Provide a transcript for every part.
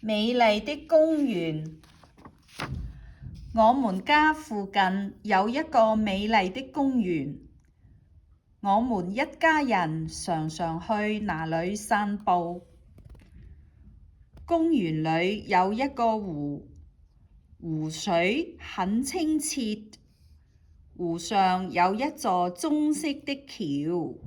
美麗的公園。我們家附近有一個美麗的公園，我們一家人常常去那裡散步。公園裡有一個湖，湖水很清澈，湖上有一座棕色的橋。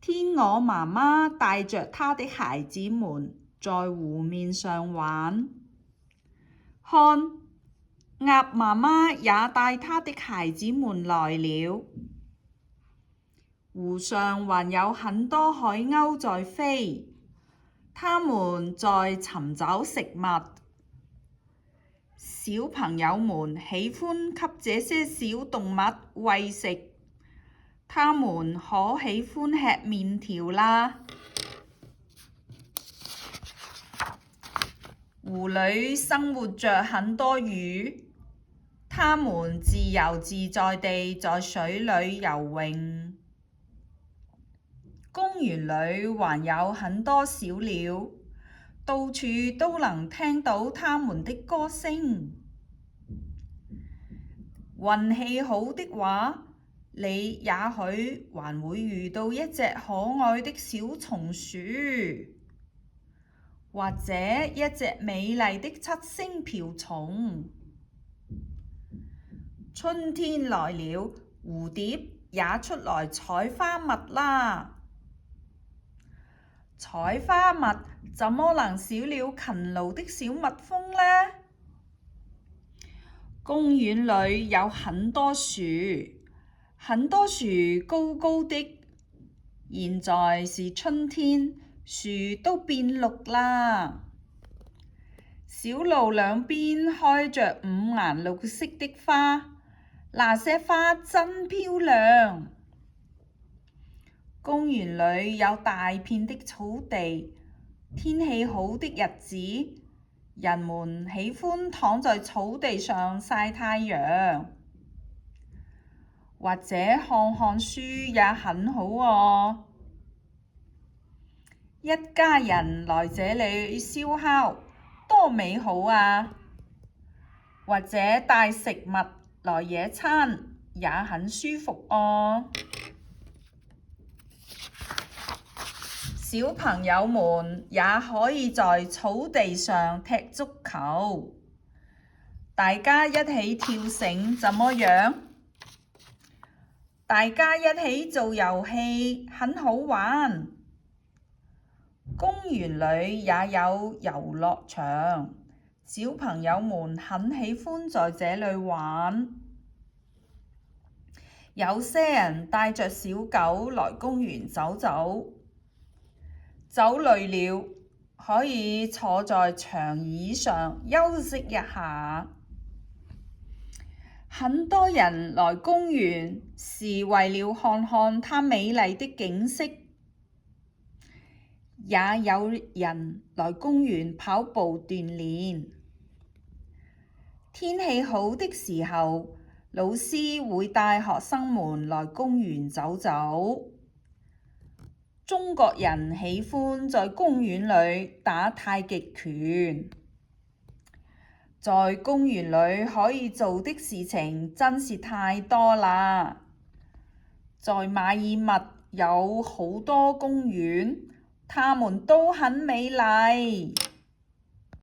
天鵝媽媽帶着她的孩子們在湖面上玩。看，鴨媽媽也帶她的孩子們來了。湖上還有很多海鷗在飛，它們在尋找食物。小朋友們喜歡給這些小動物餵食，它們可喜歡吃麵條啦。湖裡生活着很多魚，它們自由自在地在水裡游泳。公園裡還有很多小鳥，到處都能聽到它們的歌聲。運氣好的話，你也許還會遇到一隻可愛的小松鼠，或者一隻美麗的七星瓢蟲。春天來了，蝴蝶也出來採花蜜啦。採花蜜怎麼能少了勤勞的小蜜蜂呢？公園裡有很多樹，很多樹高高的。現在是春天，樹都變綠啦。小路兩邊開着五顏六色的花，那些花真漂亮。公園裡有大片的草地，天氣好的日子，人們喜歡躺在草地上曬太陽，或者看看書也很好哦。一家人來這裡燒烤，多美好啊！或者帶食物來野餐，也很舒服哦。小朋友們也可以在草地上踢足球，大家一起跳繩怎麼樣？大家一起做遊戲很好玩。公園裡也有遊樂場，小朋友們很喜歡在這裡玩。有些人帶着小狗來公園走走，走累了可以坐在長椅上休息一下。很多人來公園是為了看看它美麗的景色，也有人來公園跑步鍛鍊。天氣好的時候，老師會帶學生們來公園走走。中國人喜歡在公園裡打太極拳。在公園裡可以做的事情真是太多啦。在馬爾默有好多公園，它們都很美麗。